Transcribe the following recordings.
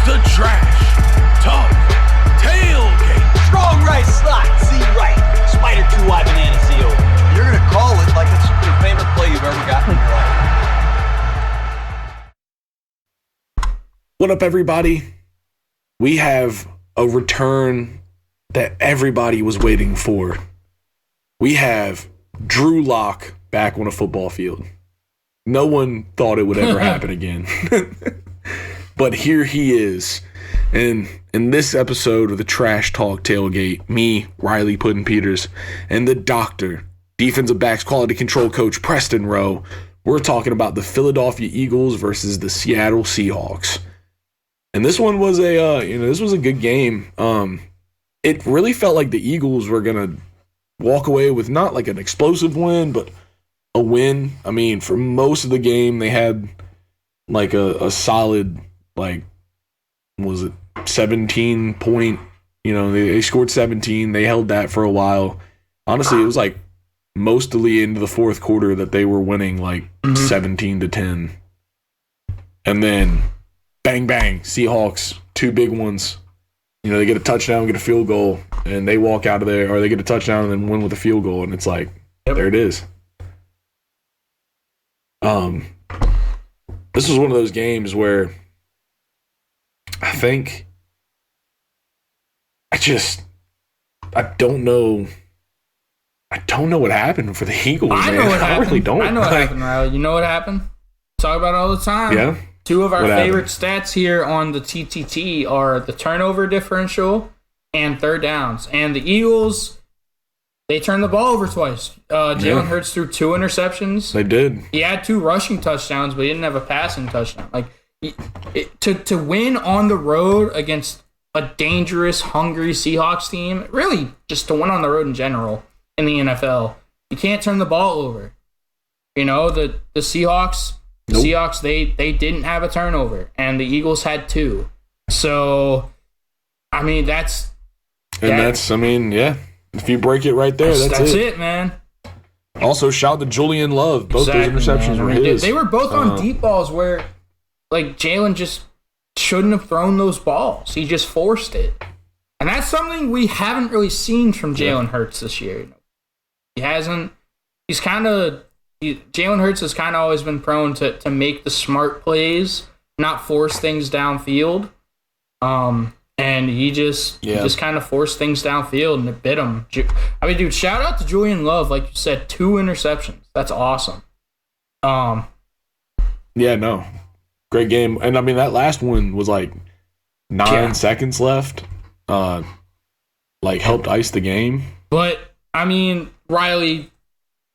The Trash Talk Tailgate. Strong right slot, Z right. Spider 2-wide banana seal. You're going to call it like it's your favorite play you've ever gotten in your life. What up, everybody? We have a return that everybody was waiting for. We have Drew Lock back on a football field. No one thought it would ever happen again. But here he is. And in this episode of the Trash Talk Tailgate, me, Riley Puddin-Peters, and the doctor, defensive backs quality control coach Preston Rowe, we're talking about the Philadelphia Eagles versus the Seattle Seahawks. And this one was this was a good game. It really felt like the Eagles were gonna walk away with not like an explosive win, but a win. I mean, for most of the game, they had like a solid, like, was it 17 point? You know, they scored 17. They held that for a while. Honestly, it was like mostly into the fourth quarter that they were winning like 17-10, and then bang bang, Seahawks, two big ones. You know, they get a touchdown, get a field goal, and they walk out of there, or they get a touchdown and then win with a field goal, and it's like, there it is. This was one of those games where I think I don't know what happened for the Eagles. I know what happened. I really don't. I know what happened, Riley. You know what happened? Talk about it all the time. Yeah. Two of our favorite stats here on the TTT are the turnover differential and third downs. And the Eagles, they turned the ball over twice. Jalen Hurts threw 2 interceptions. They did. He had 2 rushing touchdowns, but he didn't have a passing touchdown. Like, to win on the road against a dangerous, hungry Seahawks team, really just to win on the road in general in the NFL, you can't turn the ball over. You know, the Seahawks... Nope. Seahawks, they didn't have a turnover, and the Eagles had 2. So, I mean, that's... I mean, yeah. If you break it right there, that's it, man. Also, shout to Julian Love. Both those interceptions were his. They were both on deep balls where, like, Jalen just shouldn't have thrown those balls. He just forced it. And that's something we haven't really seen from Jalen Hurts this year. He hasn't... He's kind of... Jalen Hurts has kind of always been prone to make the smart plays, not force things downfield. And he just kind of forced things downfield, and it bit him. I mean, dude, shout out to Julian Love. Like you said, 2 interceptions. That's awesome. Yeah, no. Great game. And, I mean, that last one was like 9 seconds left. Helped ice the game. But, I mean, Riley...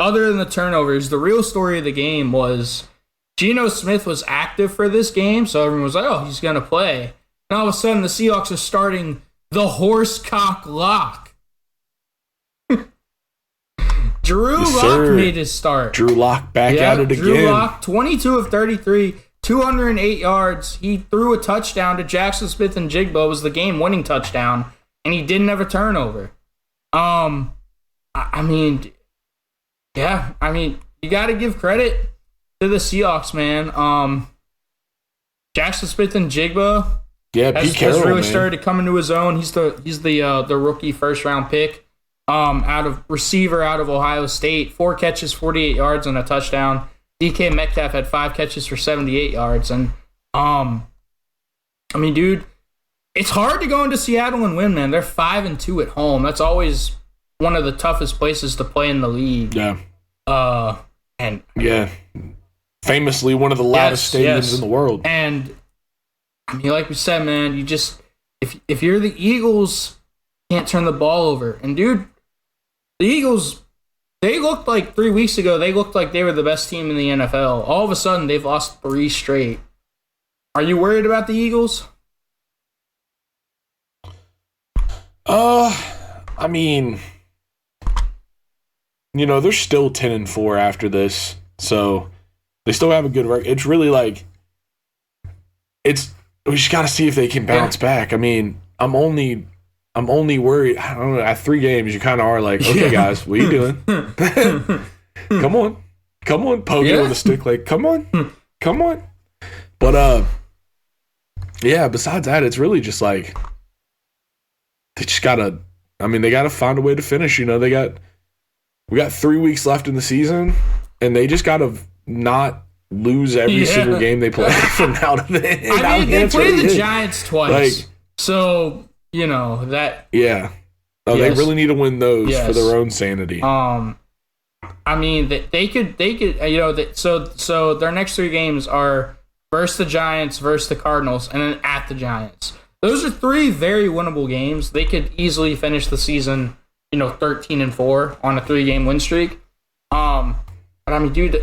Other than the turnovers, the real story of the game was Geno Smith was active for this game, so everyone was like, oh, he's going to play. And all of a sudden, the Seahawks are starting the horsecock lock. Drew Lock made his start. Drew Lock back at it again. Drew Lock, 22 of 33, 208 yards. He threw a touchdown to Jackson Smith and Jigba. It was the game-winning touchdown, and he didn't have a turnover. You got to give credit to the Seahawks, man. Jackson Smith and Jigba has really started to come into his own. He's the rookie first round pick, out of Ohio State. 4 catches, 48 yards, and a touchdown. DK Metcalf had 5 catches for 78 yards, and dude, it's hard to go into Seattle and win, man. They're 5-2 at home. That's always one of the toughest places to play in the league. Yeah. Famously one of the loudest stadiums in the world. And I mean, like we said, man, you just if you're the Eagles, can't turn the ball over. And dude, the Eagles, they looked like 3 weeks ago, they looked like they were the best team in the NFL. All of a sudden, they've lost 3 straight. Are you worried about the Eagles? I mean, you know, they're still 10-4 after this, so they still have a good record. It's really like, we just got to see if they can bounce back. I mean, I'm only worried. I don't know. At 3 games, you kind of are like, okay, guys, what are you doing? Come on, poke it with a stick. Like, come on. But Yeah, besides that, it's really just like they just gotta. I mean, they gotta find a way to finish. We got 3 weeks left in the season, and they just gotta not lose every single game they play from now to the end. I mean, they play the Giants twice, so that. Yeah, they really need to win those for their own sanity. I mean, they could, so their next 3 games are versus the Giants, versus the Cardinals, and then at the Giants. Those are 3 very winnable games. They could easily finish the season, 13-4 on a 3-game win streak. But I mean, dude,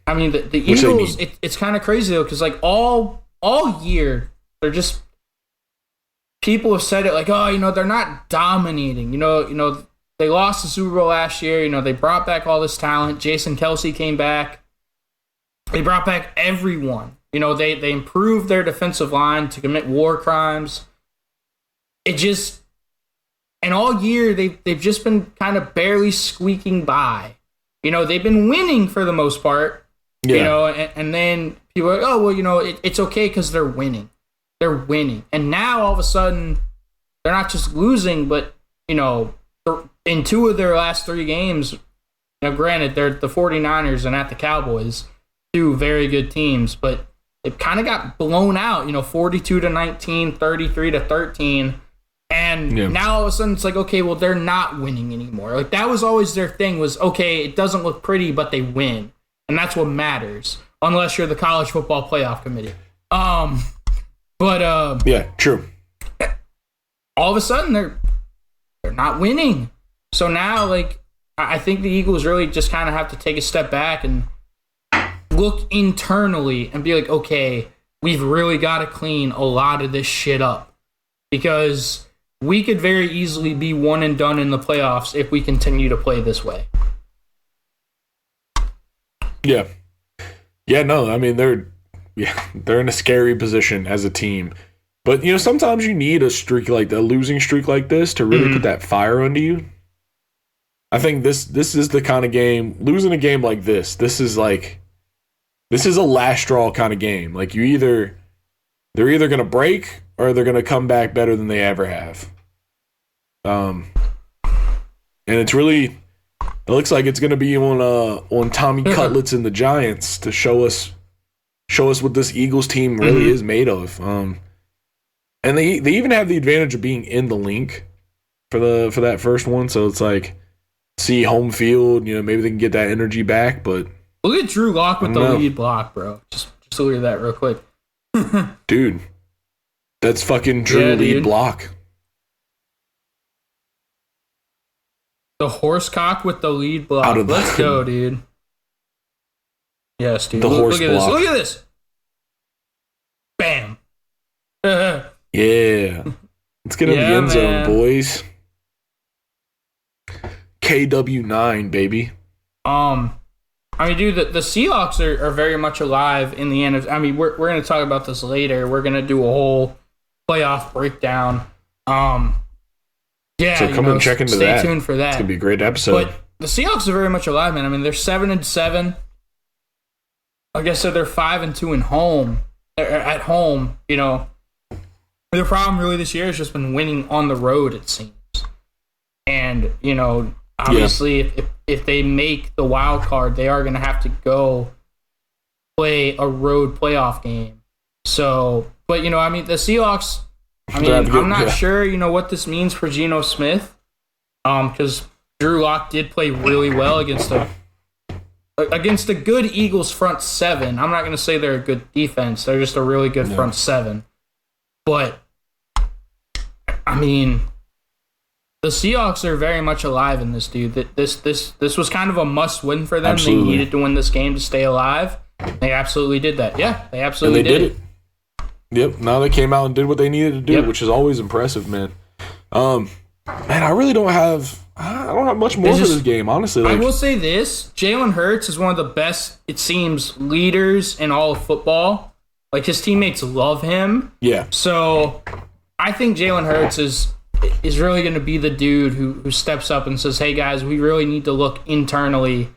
I mean, the Eagles, it's kind of crazy though, because like all year they're just, people have said it like, oh, they're not dominating. They lost the Super Bowl last year. They brought back all this talent. Jason Kelce came back. They brought back everyone. They improved their defensive line to commit war crimes. And all year they've just been kind of barely squeaking by. They've been winning for the most part. And then people are like, oh, well, it's okay because they're winning. They're winning. And now all of a sudden they're not just losing, but, in 2 of their last 3 games, granted, they're the 49ers and at the Cowboys, 2 very good teams, but it kind of got blown out, 42-19, 33-13. And now all of a sudden it's like, okay, well, they're not winning anymore. Like, that was always their thing was, okay, it doesn't look pretty, but they win. And that's what matters, unless you're the college football playoff committee. Yeah, true. All of a sudden they're not winning. So now, like, I think the Eagles really just kind of have to take a step back and look internally and be like, okay, we've really got to clean a lot of this shit up, because we could very easily be one and done in the playoffs if we continue to play this way. Yeah. Yeah, no, I mean, they're in a scary position as a team. But, sometimes you need a streak like a losing streak like this to really put that fire under you. I think this is the kind of game, losing a game like this is a last straw kind of game. Like, they're either going to break or they're going to come back better than they ever have. And it's really, it looks like it's going to be on Tommy Cutlets and the Giants to show us what this Eagles team really is made of. And they even have the advantage of being in the link for that first one, so it's like, see home field, maybe they can get that energy back. But look at Drew Lock with the lead block, bro. Just look at that real quick. Dude, that's fucking Drew lead block. The horsecock with the lead block. Let's go, dude. Yes, dude. Look at this. Look at this. Bam. Yeah. Let's get in the end zone, boys. KW9, baby. I mean, dude, the Seahawks are very much alive in the end. I mean, we're going to talk about this later. We're going to do a whole playoff breakdown. Yeah, so come and check into that. Stay tuned for that. It's going to be a great episode. But the Seahawks are very much alive, man. I mean, they're 7-7. Like I said, they're 5-2 at home. Their problem really this year has just been winning on the road, it seems. And, obviously, if they make the wild card, they are going to have to go play a road playoff game. So, but, I mean, the Seahawks, I'm not sure, what this means for Geno Smith, because Drew Lock did play really well against a good Eagles front seven. I'm not going to say they're a good defense. They're just a really good front seven. But, I mean, the Seahawks are very much alive in this, dude. This was kind of a must-win for them. Absolutely. They needed to win this game to stay alive. They absolutely did that. Yeah, they absolutely did it. Yep, now they came out and did what they needed to do, which is always impressive, man. Man, I really don't have much more for this game, honestly. I will say this. Jalen Hurts is one of the best, it seems, leaders in all of football. Like, his teammates love him. Yeah. So, I think Jalen Hurts is really going to be the dude who steps up and says, hey, guys, we really need to look internally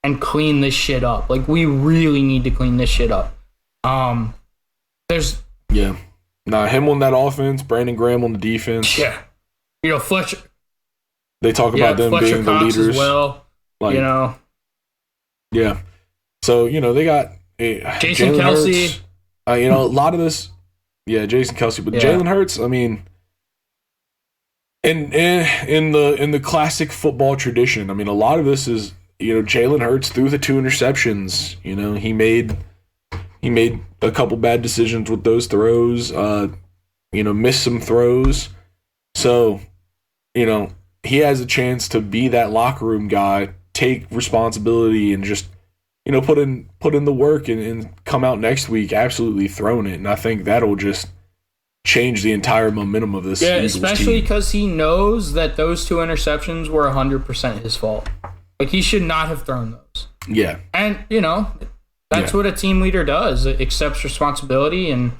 and clean this shit up. Like, we really need to clean this shit up. Nah, him on that offense, Brandon Graham on the defense. Yeah. You know, Fletcher. They talk about them Fletcher being the Cox leaders. as well. Like, you know. Yeah. So, they got Jason Jalen Kelsey. Hurts. A lot of this. Yeah, Jason Kelsey. But Jalen Hurts, I mean, in the classic football tradition, I mean, a lot of this is, Jalen Hurts threw the 2 interceptions. He made a couple bad decisions with those throws. Missed some throws. So, he has a chance to be that locker room guy, take responsibility, and just, put in the work and come out next week absolutely throwing it. And I think that'll just change the entire momentum of this. Yeah, Eagles especially team. because he knows that those 2 interceptions were 100% his fault. Like, he should not have thrown those. Yeah. And, that's what a team leader does. It accepts responsibility and,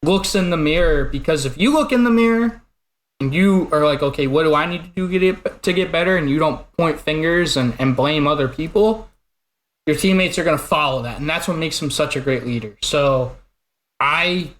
looks in the mirror. Because if you look in the mirror and you are like, okay, what do I need to do to get better? And you don't point fingers and blame other people, your teammates are going to follow that. And that's what makes him such a great leader. So I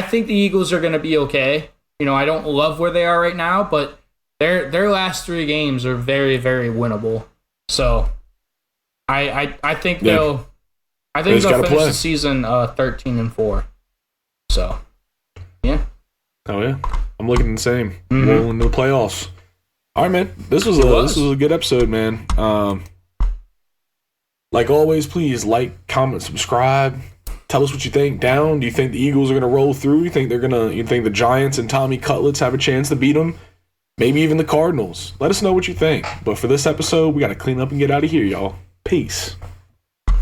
think the Eagles are going to be okay. I don't love where they are right now, but their last 3 games are very, very winnable. So I think they'll finish the season 13-4. So yeah. Oh yeah, I'm looking the same. Rolling into the playoffs. All right, man. This was a good episode, man. Like always, please like, comment, subscribe. Tell us what you think. Do you think the Eagles are gonna roll through? You think the Giants and Tommy Cutlets have a chance to beat them? Maybe even the Cardinals. Let us know what you think. But for this episode, we gotta clean up and get out of here, y'all. Peace.